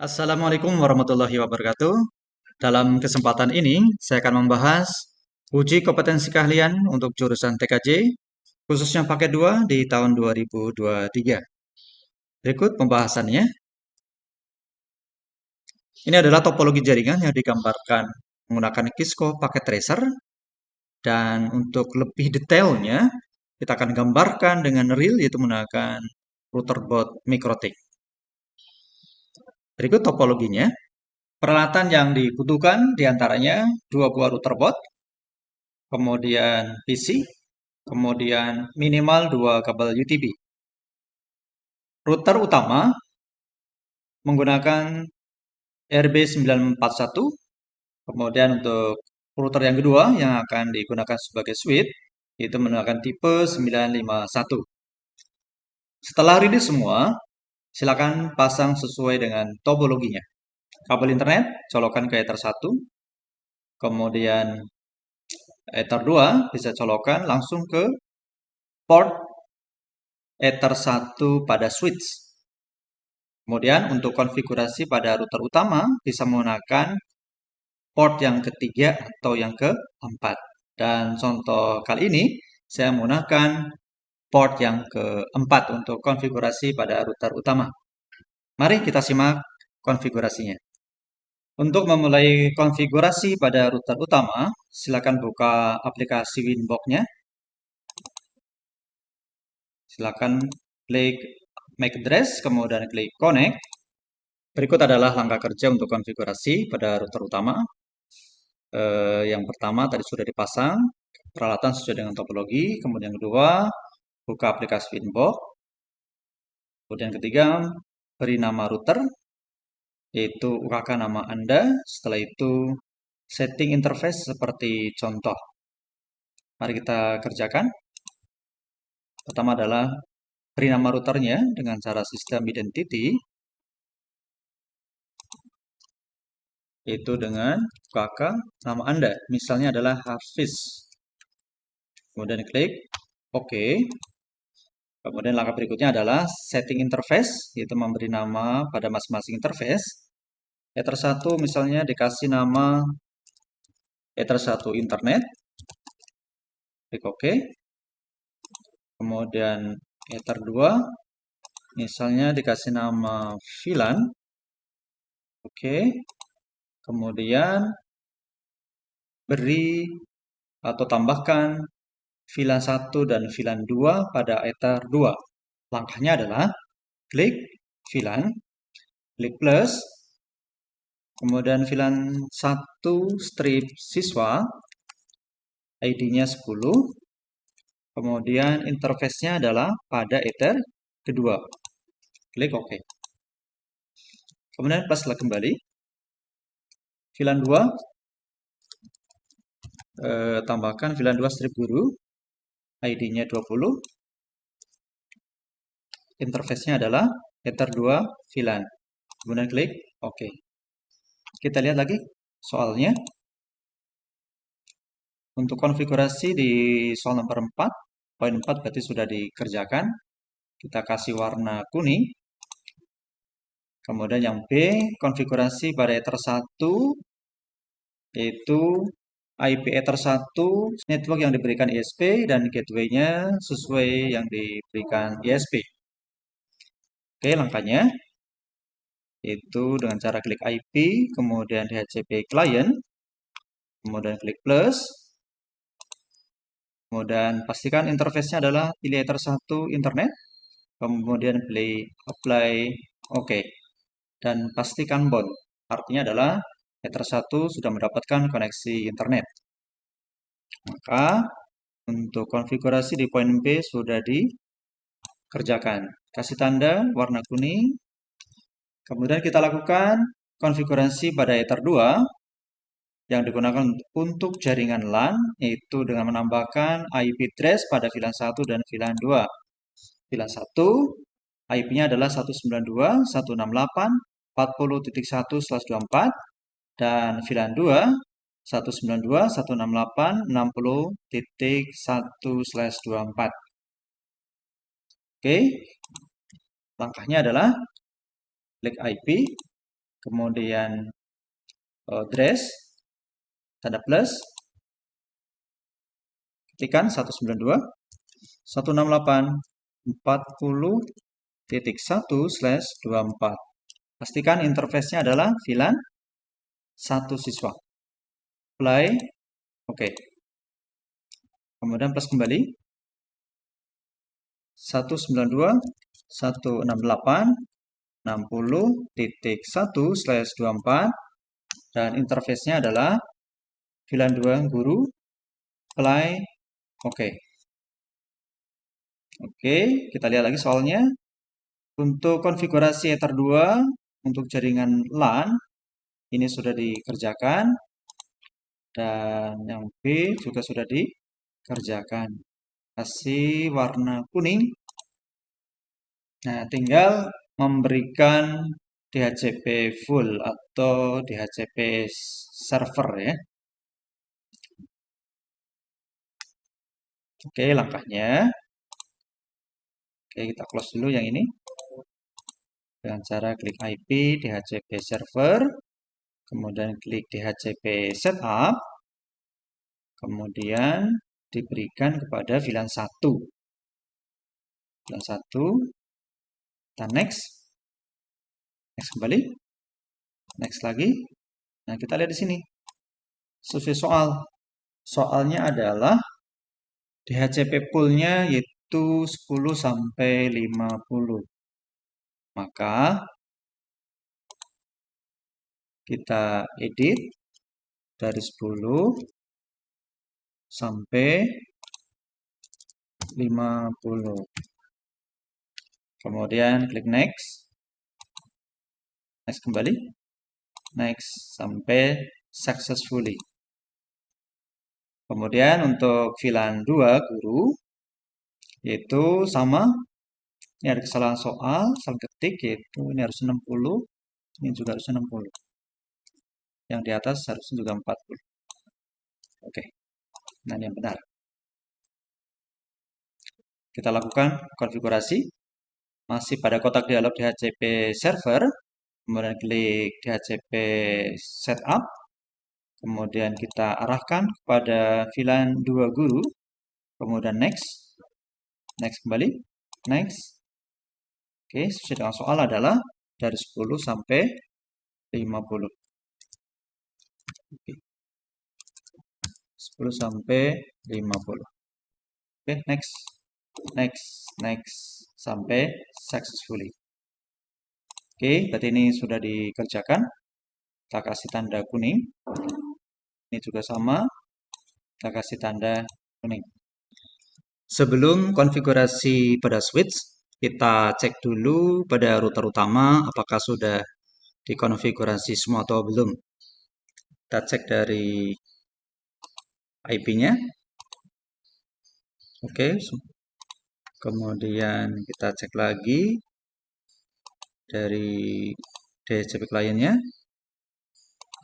Assalamualaikum warahmatullahi wabarakatuh. Dalam kesempatan ini, saya akan membahas uji kompetensi keahlian untuk jurusan TKJ, khususnya paket 2 di tahun 2023. Berikut pembahasannya. Ini adalah topologi jaringan yang digambarkan menggunakan Kisco Packet Tracer. Dan untuk lebih detailnya, kita akan gambarkan dengan real, yaitu menggunakan router board MikroTik. Berikut topologinya. Peralatan yang dibutuhkan diantaranya dua buah router board, kemudian PC, kemudian minimal 2 kabel UTB. Router utama menggunakan RB941, kemudian untuk router yang kedua yang akan digunakan sebagai switch, itu menggunakan tipe 951. Setelah ready semua, silakan pasang sesuai dengan topologinya. Kabel internet, colokan ke Ether 1, kemudian Ether 2 bisa colokan langsung ke port Ether 1 pada switch. Kemudian untuk konfigurasi pada router utama bisa menggunakan port yang ketiga atau yang keempat. Dan contoh kali ini saya menggunakan port yang keempat untuk konfigurasi pada router utama. Mari kita simak konfigurasinya. Untuk memulai konfigurasi pada router utama, silakan buka aplikasi Winbox-nya. Silakan klik Make Address, kemudian klik Connect. Berikut adalah langkah kerja untuk konfigurasi pada router utama. Yang pertama tadi sudah dipasang peralatan sesuai dengan topologi. Kemudian kedua, buka aplikasi Winbox. Kemudian ketiga, beri nama router, yaitu UKK nama Anda. Setelah itu, setting interface seperti contoh. Mari kita kerjakan. Pertama adalah beri nama routernya dengan cara sistem identity, yaitu dengan UKK nama Anda. Misalnya adalah Hafiz. Kemudian klik OK. Kemudian langkah berikutnya adalah setting interface, yaitu memberi nama pada masing-masing interface. Ether 1 misalnya dikasih nama Ether 1 internet. Klik OK. Kemudian Ether 2 misalnya dikasih nama VLAN. Oke. Kemudian beri atau tambahkan VLAN 1 dan VLAN 2 pada Ether 2. Langkahnya adalah klik VLAN, klik plus, kemudian VLAN 1 strip siswa, ID-nya 10, kemudian interface-nya adalah pada Ether kedua. Klik OK. Kemudian pluslah kembali. VLAN 2, tambahkan VLAN 2 strip guru, ID-nya 20. Interface-nya adalah Ether 2 VLAN. Kemudian klik OK. Kita lihat lagi soalnya. Untuk konfigurasi di soal nomor 4, poin 4 berarti sudah dikerjakan. Kita kasih warna kuning. Kemudian yang B, konfigurasi pada Ether 1, yaitu IP Ether 1, network yang diberikan ISP, dan gateway-nya sesuai yang diberikan ISP. Oke, langkahnya itu dengan cara klik IP, kemudian DHCP client, kemudian klik plus, kemudian pastikan interface-nya adalah pilih Ether 1 internet, kemudian pilih apply OK, dan pastikan bound, artinya adalah Ether 1 sudah mendapatkan koneksi internet. Maka untuk konfigurasi di poin B sudah dikerjakan. Kasih tanda warna kuning. Kemudian kita lakukan konfigurasi pada Ether 2 yang digunakan untuk jaringan LAN, yaitu dengan menambahkan IP address pada VLAN 1 dan VLAN 2. VLAN 1 IP-nya adalah 192.168.40.1/24 dan VLAN 2 192.168.60.1/24. Oke, langkahnya adalah klik IP, kemudian address, tanda plus, ketikkan 192.168.40.1/24. Pastikan interface-nya adalah VLAN 1 siswa. Apply, oke. Kemudian plus kembali. 192.168.60.1/24 dan interface-nya adalah VLAN 2 guru. Apply, oke. Oke, kita lihat lagi soalnya. Untuk konfigurasi Ether 2 untuk jaringan LAN ini sudah dikerjakan dan yang B juga sudah dikerjakan. Kasih warna kuning. Nah, tinggal memberikan DHCP full atau DHCP server ya. Oke, langkahnya. Oke, kita close dulu yang ini. Dengan cara klik IP DHCP server, kemudian klik DHCP setup, kemudian diberikan kepada VLAN 1. VLAN 1, kita next. Next kembali. Next lagi. Nah, kita lihat di sini. Sesuai soal. Soalnya adalah DHCP pool-nya yaitu 10 sampai 50. Maka kita edit dari 10 sampai 50. Kemudian klik next. Next kembali. Next sampai successfully. Kemudian untuk VLAN 2 guru yaitu sama. Ini ada kesalahan soal, salah ketik yaitu ini harus 60, ini juga harus 60. Yang di atas harusnya juga 40. Oke. Nah, ini yang benar. Kita lakukan konfigurasi. Masih pada kotak dialog DHCP server. Kemudian klik DHCP setup. Kemudian kita arahkan kepada VLAN 2 guru. Kemudian next. Next kembali. Next. Oke, sesuai dengan soal adalah dari 10 sampai 50. Oke. 10 sampai 50. Oke, next. Next. Next. Sampai successfully. Oke, berarti ini sudah dikerjakan. Kita kasih tanda kuning. Ini juga sama. Kita kasih tanda kuning. Sebelum konfigurasi pada switch, kita cek dulu pada router utama apakah sudah dikonfigurasi semua atau belum. Kita cek dari IP-nya. Oke. Kemudian kita cek lagi dari DHCP kliennya.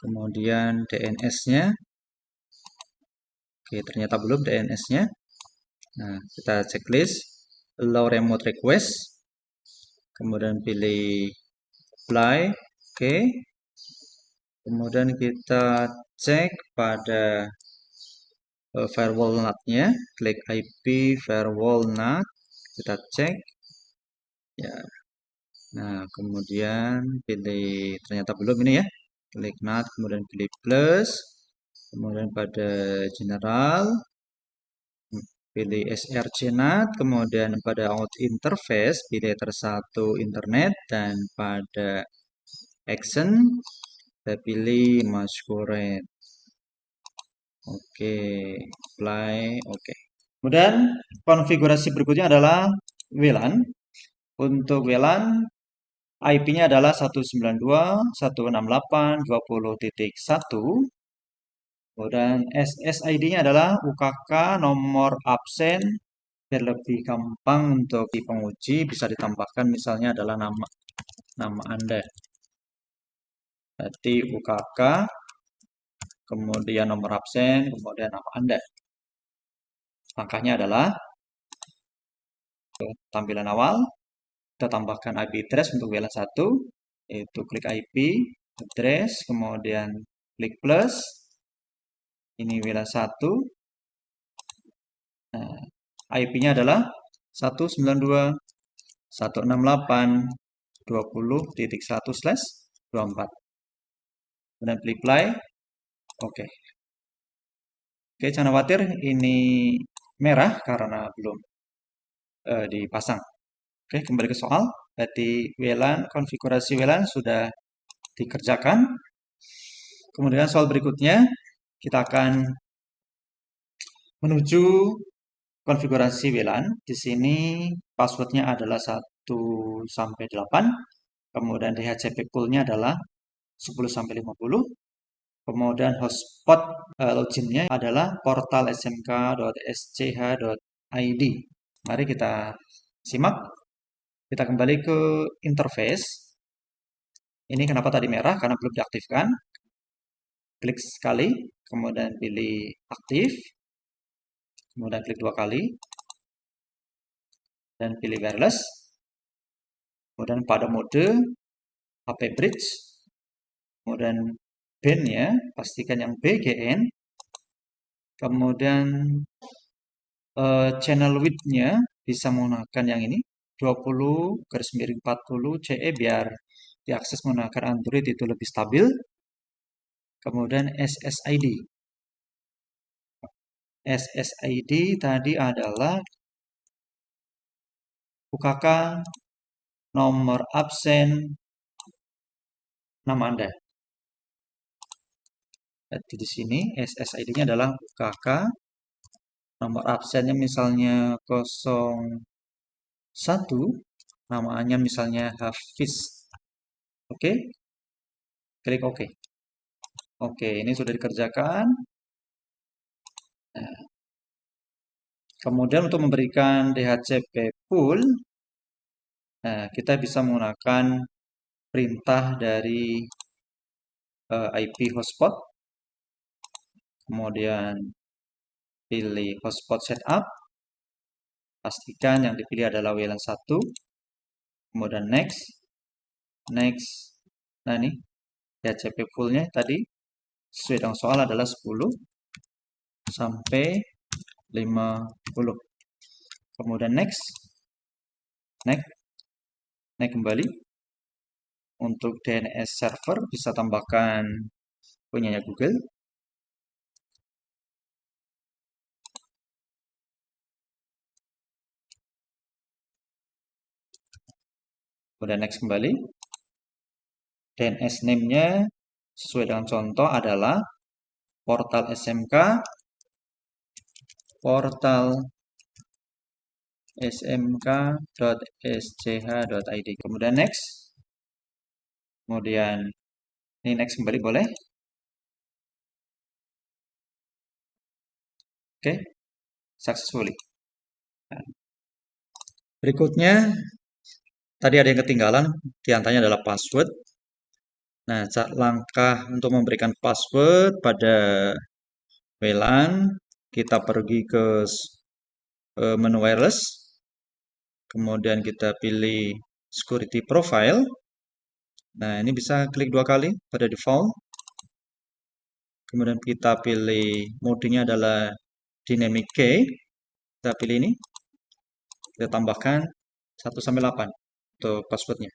Kemudian DNS-nya. Oke, ternyata belum DNS-nya. Nah, kita checklist allow remote request. Kemudian pilih apply. Oke. Kemudian kita cek pada firewall NAT-nya. Klik IP firewall NAT. Kita cek. Ya. Nah, kemudian pilih ternyata belum ini ya. Klik NAT, kemudian pilih plus. Kemudian pada general pilih src NAT, kemudian pada out interface pilih Ether1 internet dan pada action saya pilih masquerade. Oke, apply, oke. Kemudian konfigurasi berikutnya adalah WLAN. Untuk WLAN IP-nya adalah 192.168.20.1. Kemudian SSID-nya adalah UKK nomor absen. Biar lebih gampang untuk di penguji bisa ditambahkan misalnya adalah nama Anda. Berarti UKK, kemudian nomor absen, kemudian nama Anda. Langkahnya adalah tampilan awal, kita tambahkan IP address untuk WLAN 1, yaitu klik IP, address, kemudian klik plus, ini WLAN 1, nah, IP-nya adalah 192.168.20.1/24. Kemudian klik play, oke. Oke, jangan khawatir, ini merah karena belum dipasang. Oke, kembali ke soal. Berarti WLAN, konfigurasi WLAN sudah dikerjakan. Kemudian soal berikutnya, kita akan menuju konfigurasi WLAN. Di sini passwordnya adalah 1 sampai 8. Kemudian DHCP pool-nya adalah 10 sampai 50. Kemudian hotspot loginnya adalah portal smk.sch.id. Mari kita simak. Kita kembali ke interface. Ini kenapa tadi merah? Karena belum diaktifkan. Klik sekali, kemudian pilih aktif. Kemudian klik 2 kali. Dan pilih wireless. Kemudian pada mode HP bridge. Kemudian band-nya, pastikan yang BGN. Kemudian channel width-nya bisa menggunakan yang ini 20/40 CE biar diakses menggunakan Android itu lebih stabil. Kemudian SSID. SSID tadi adalah UKK, nomor absen, nama Anda. Jadi di sini SSID-nya adalah UKK, nomor absennya misalnya 01, namanya misalnya Hafiz. Oke, klik OK. Oke, ini sudah dikerjakan. Nah, kemudian untuk memberikan DHCP pool, nah, kita bisa menggunakan perintah dari IP hotspot. Kemudian pilih hotspot setup. Pastikan yang dipilih adalah WLAN 1. Kemudian next. Next. Nah, ini DHCP pool-nya tadi sesuai dengan soal adalah 10 sampai 50. Kemudian next. Next. Next kembali. Untuk DNS server bisa tambahkan punyanya Google. Kemudian next kembali. DNS name-nya sesuai dengan contoh adalah portal SMK, portal smk.sch.id. Kemudian next. Kemudian ini next kembali boleh. Oke, successfully. Nah, berikutnya tadi ada yang ketinggalan, diantaranya adalah password. Nah, langkah untuk memberikan password pada WLAN, kita pergi ke menu wireless, kemudian kita pilih security profile. Nah, ini bisa klik 2 kali pada default. Kemudian kita pilih modenya adalah dynamic key. Kita pilih ini. Kita tambahkan 1 sampai 8 untuk passwordnya.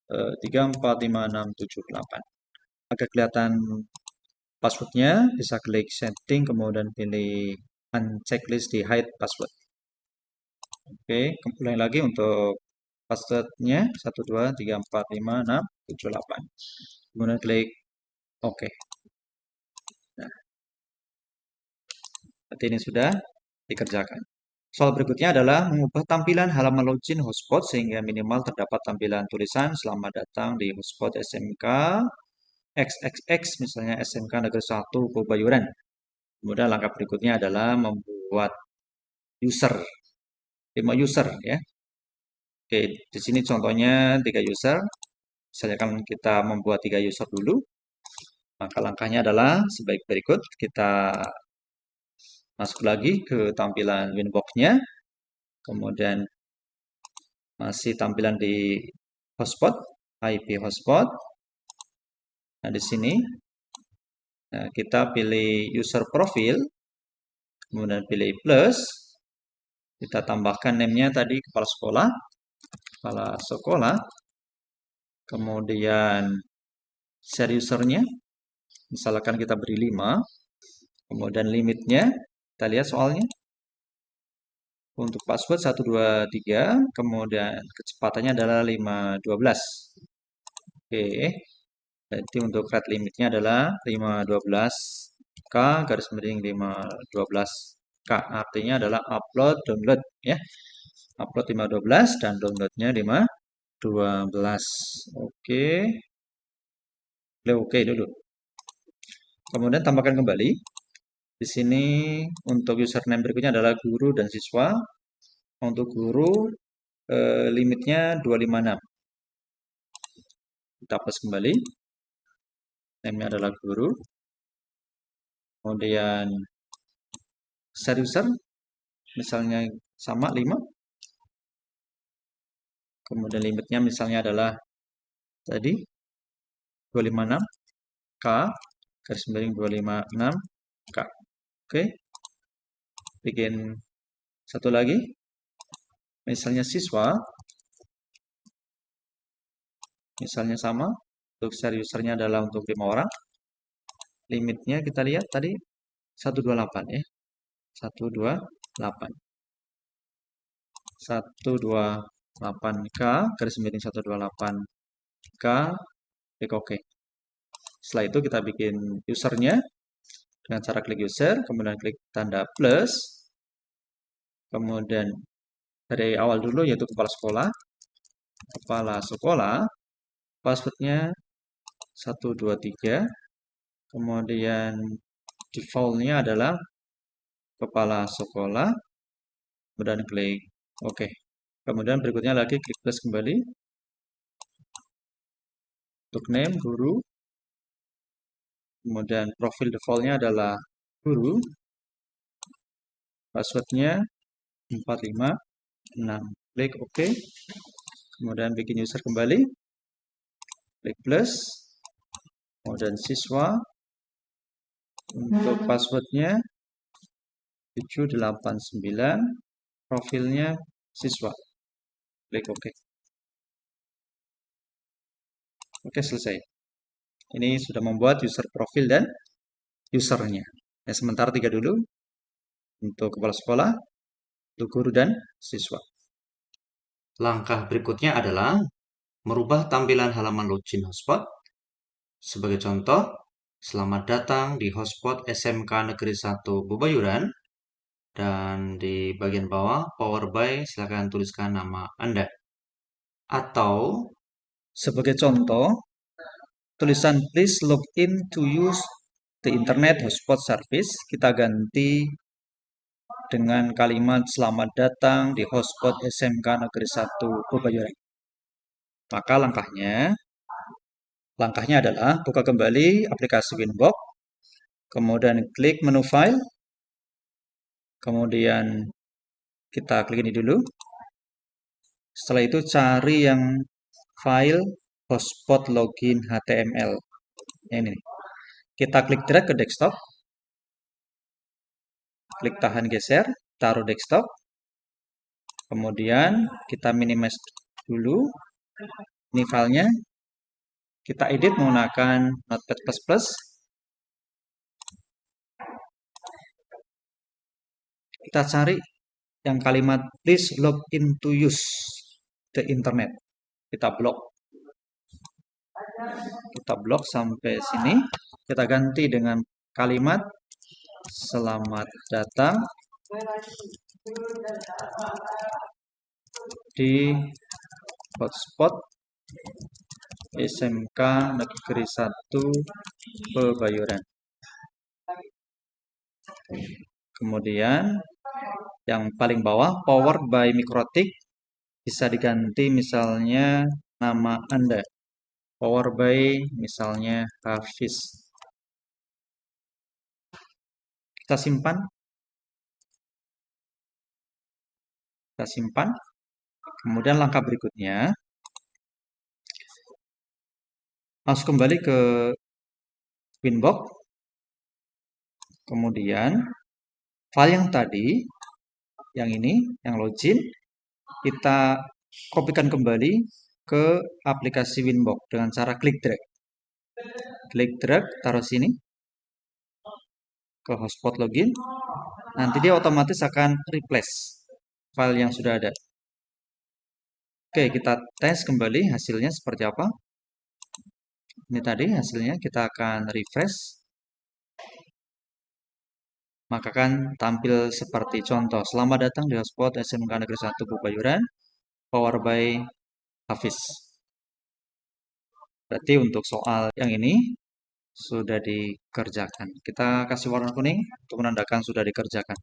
3, 4, 5, 6, 7, 8. Agar kelihatan passwordnya, bisa klik setting, kemudian pilih unchecklist di hide password. Oke, ulangi lagi untuk passwordnya 1, 2, 3, 4, 5, 6, 7, 8. Kemudian klik OK. Nah, berarti ini sudah dikerjakan. Soal berikutnya adalah mengubah tampilan halaman login hotspot sehingga minimal terdapat tampilan tulisan selamat datang di hotspot SMK XXX, misalnya SMK Negeri 1 Kebayoran. Kemudian langkah berikutnya adalah membuat user, 5 user ya. Oke, di sini contohnya 3 user. Misalnya kan kita membuat 3 user dulu. Maka langkahnya adalah sebaik berikut. Kita masuk lagi ke tampilan winbox-nya. Kemudian masih tampilan di hotspot. IP hotspot. Nah, di sini kita pilih user profile, kemudian pilih plus, kita tambahkan name-nya tadi kepala sekolah, kemudian share usernya, misalkan kita beri 5, kemudian limitnya, kita lihat soalnya, untuk password 123, kemudian kecepatannya adalah 512. Oke, jadi untuk rate limitnya adalah 512K garis miring 512K. Artinya adalah upload download ya. Upload 512 dan downloadnya 512. Oke. Oke dulu. Kemudian tambahkan kembali. Di sini untuk username berikutnya adalah guru dan siswa. Untuk guru limitnya 256. Kita hapus kembali. Name-nya adalah guru. Kemudian share user misalnya sama 5. Kemudian limitnya misalnya adalah tadi 256K garis miring 256K. Oke. Bikin satu lagi. Misalnya siswa. Misalnya sama. Untuk share usernya adalah untuk 5 orang. Limitnya kita lihat tadi 128 ya. 128. 128K garis miring 128K. Klik OK. Setelah itu kita bikin usernya dengan cara klik user, kemudian klik tanda plus, kemudian dari awal dulu yaitu kepala sekolah, passwordnya 123, kemudian defaultnya adalah kepala sekolah, kemudian klik OK. Kemudian berikutnya lagi klik plus kembali, untuk name guru, kemudian profil defaultnya adalah guru, passwordnya 456, klik OK, kemudian bikin user kembali, klik plus, kemudian siswa, untuk passwordnya 789, profilnya siswa, klik OK. Oke, selesai. Ini sudah membuat user profil dan usernya. Ya, sementara 3 dulu untuk kepala sekolah, untuk guru dan siswa. Langkah berikutnya adalah merubah tampilan halaman login hotspot. Sebagai contoh, selamat datang di hotspot SMK Negeri 1 Bebayuran. Dan di bagian bawah, Power by, silakan tuliskan nama Anda. Atau, sebagai contoh, tulisan please log in to use the internet hotspot service. Kita ganti dengan kalimat selamat datang di hotspot SMK Negeri 1 Bebayuran. Maka langkahnya adalah buka kembali aplikasi Winbox, kemudian klik menu file, kemudian kita klik ini dulu. Setelah itu cari yang file hotspot login HTML. Ini. Kita klik drag ke desktop. Klik tahan geser, taruh desktop. Kemudian kita minimize dulu. Ini filenya. Kita edit menggunakan Notepad++. Kita cari yang kalimat please log in to use the internet. Kita blok sampai sini. Kita ganti dengan kalimat selamat datang di hotspot SMK Negeri 1 Bebayuran. Kemudian yang paling bawah powered by Mikrotik bisa diganti misalnya nama Anda. Power by misalnya Hafiz. Kita simpan. Kemudian langkah berikutnya Masuk kembali ke Winbox. Kemudian file yang tadi, yang ini, yang login, kita kopikan kembali ke aplikasi Winbox dengan cara klik drag. Klik drag, taruh sini ke hotspot login. Nanti dia otomatis akan replace file yang sudah ada. Oke, kita tes kembali hasilnya seperti apa. Ini tadi hasilnya, kita akan refresh. Maka akan tampil seperti contoh. Selamat datang di hotspot SMK Negeri 1 Bubayuran, power by Hafiz. Berarti untuk soal yang ini sudah dikerjakan. Kita kasih warna kuning untuk menandakan sudah dikerjakan.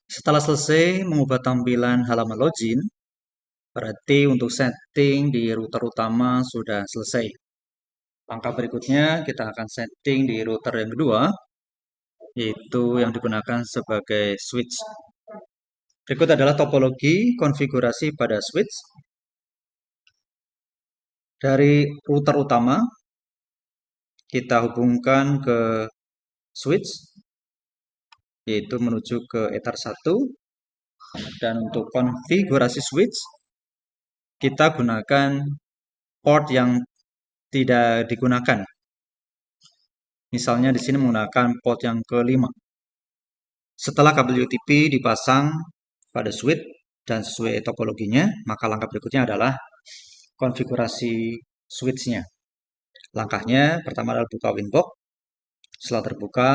Setelah selesai mengubah tampilan halaman login, berarti untuk setting di router utama sudah selesai. Langkah berikutnya kita akan setting di router yang kedua, yaitu yang digunakan sebagai switch. Berikut adalah topologi konfigurasi pada switch. Dari router utama, kita hubungkan ke switch, yaitu menuju ke Ether 1. Dan untuk konfigurasi switch, kita gunakan port yang tidak digunakan. Misalnya di sini menggunakan port yang ke-5. Setelah kabel UTP dipasang pada switch dan sesuai topologinya, maka langkah berikutnya adalah konfigurasi switch-nya. Langkahnya pertama adalah buka Winbox. Setelah terbuka,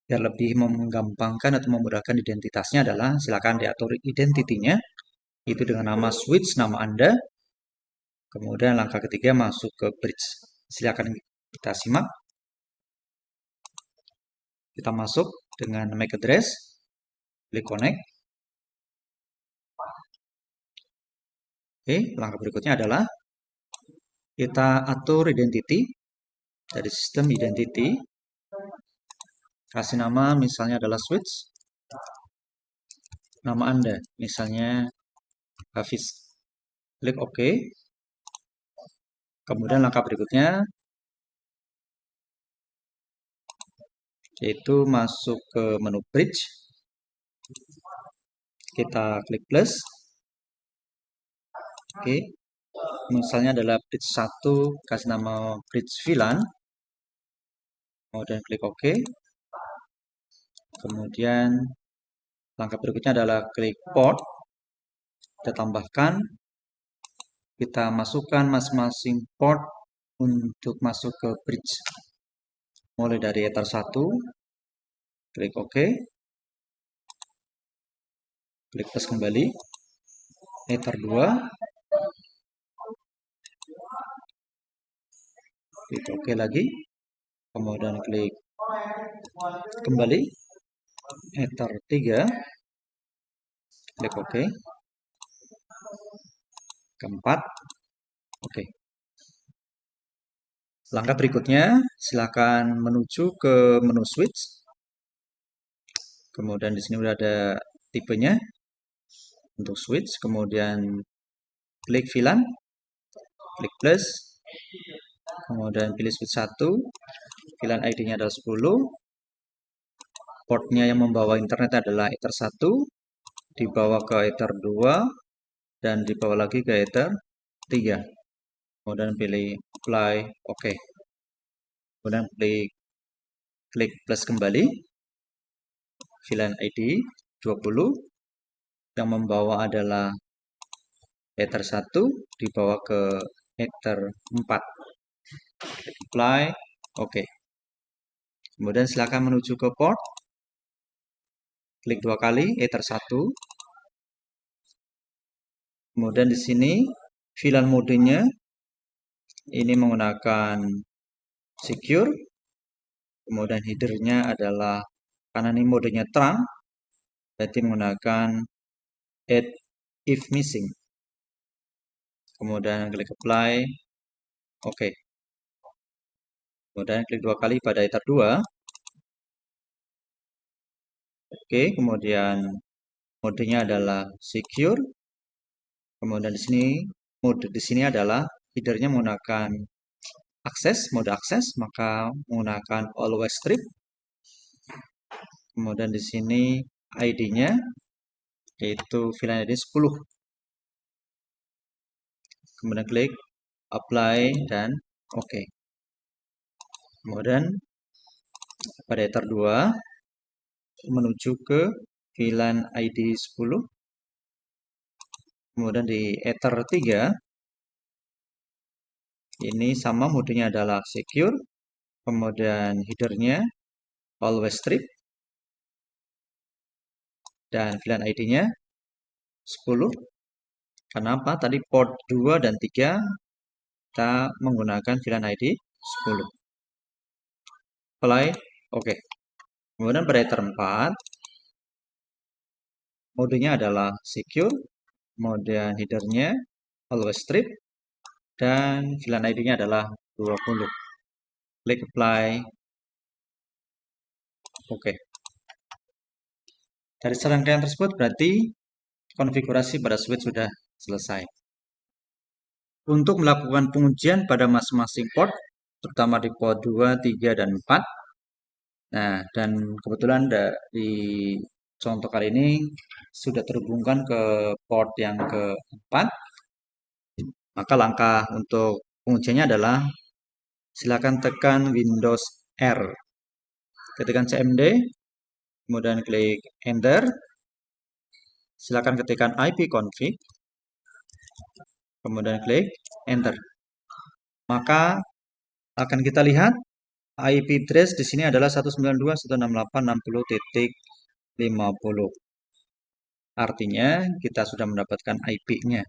biar lebih menggampangkan atau memudahkan identitasnya adalah silakan diatur identitinya, itu dengan nama switch, nama Anda. Kemudian langkah ketiga masuk ke bridge. Silakan kita simak. Kita masuk dengan MAC address, klik connect. Oke, langkah berikutnya adalah kita atur identity dari sistem identity. Kasih nama misalnya adalah switch. Nama Anda misalnya Hafiz. Klik OK. Kemudian langkah berikutnya yaitu masuk ke menu bridge. Kita klik plus. Oke. Misalnya adalah bridge 1, kasih nama bridge VLAN. Kemudian klik OK. Kemudian langkah berikutnya adalah klik port. Kita tambahkan. Kita masukkan masing-masing port untuk masuk ke bridge. Mulai dari Ether 1. Klik OK. Klik plus kembali. Ether 2. Klik OK lagi. Kemudian klik kembali. Ether 3. Klik OK. Keempat. Oke. Langkah berikutnya, silakan menuju ke menu switch. Kemudian di sini sudah ada tipenya untuk switch. Kemudian klik VLAN, klik plus. Kemudian pilih switch 1. VLAN ID-nya adalah 10. Portnya yang membawa internet adalah Ether 1. Dibawa ke Ether 2. Dan dibawa lagi ke Ether 3. Kemudian pilih apply, OK. Kemudian klik plus kembali. VLAN ID 20 yang membawa adalah Ether 1 dibawa ke Ether 4. Klik apply, OK. Kemudian silakan menuju ke port. Klik 2 kali Ether 1. Kemudian di sini VLAN modenya ini menggunakan secure. Kemudian headernya adalah, karena ini modenya terang, berarti menggunakan add if missing. Kemudian klik apply, OK. Kemudian klik 2 kali pada Ether 2. Oke, kemudian modenya adalah secure. Kemudian di sini mode di sini adalah headernya menggunakan mode akses, maka menggunakan always strip. Kemudian di sini ID-nya yaitu VLAN ID 10. Kemudian klik apply dan OK. Kemudian pada Ether 2 menuju ke VLAN ID 10. Kemudian di Ether 3 ini sama, modenya adalah secure. Kemudian headernya always strip dan VLAN ID-nya 10. Karena apa? Tadi port 2 dan 3 kita menggunakan VLAN ID 10. Apply, oke. Kemudian pada Ether 4 modenya adalah secure, kemudian headernya always strip dan VLAN ID-nya adalah 20. Klik apply, oke. Dari serangkaian tersebut berarti konfigurasi pada switch sudah selesai. Untuk melakukan pengujian pada masing-masing port, terutama di port 2, 3, dan 4. Nah, dan kebetulan di contoh kali ini sudah terhubungkan ke port yang keempat. Maka langkah untuk pengujiannya adalah silakan tekan Windows R. Ketikkan CMD, kemudian klik Enter. Silakan ketikkan ipconfig, kemudian klik Enter. Maka akan kita lihat IP address di sini adalah 192.168.60.50. Artinya kita sudah mendapatkan IP-nya.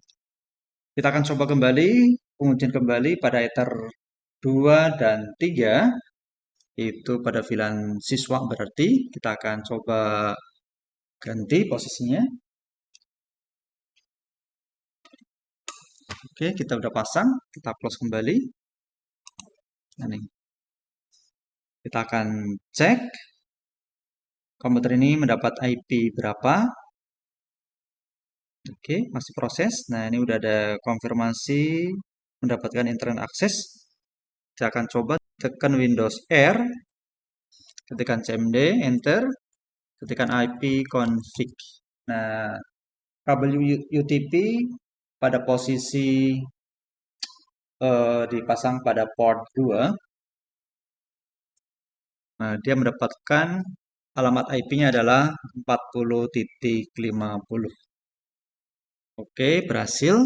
Kita akan coba kembali, pengujian kembali pada Ether 2 dan 3. Itu pada VLAN siswa berarti. Kita akan coba ganti posisinya. Oke, kita udah pasang. Kita close kembali. Ini. Kita akan cek komputer ini mendapat IP berapa. Oke, masih proses. Nah, ini udah ada konfirmasi mendapatkan internet akses. Saya akan coba tekan Windows R, ketikkan CMD, Enter, ketikkan ipconfig. Nah, kabel UTP pada posisi dipasang pada port 2. Nah, dia mendapatkan alamat IP-nya adalah 40.50. Oke, berhasil.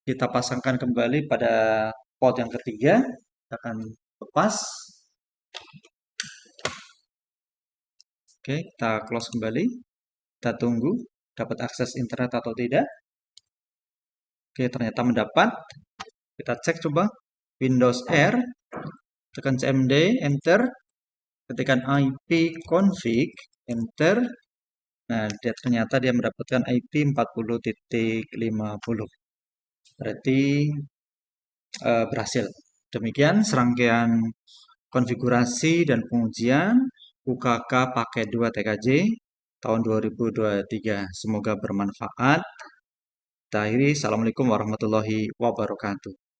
Kita pasangkan kembali pada port yang ketiga. Kita akan lepas. Oke, kita close kembali. Kita tunggu dapat akses internet atau tidak. Oke, ternyata mendapat. Kita cek coba Windows R, tekan CMD, Enter, ketikkan ipconfig, Enter. Nah, ternyata dia mendapatkan IP 40.50. Berarti berhasil. Demikian serangkaian konfigurasi dan pengujian UKK paket 2 TKJ tahun 2023. Semoga bermanfaat. Kita akhiri. Assalamualaikum warahmatullahi wabarakatuh.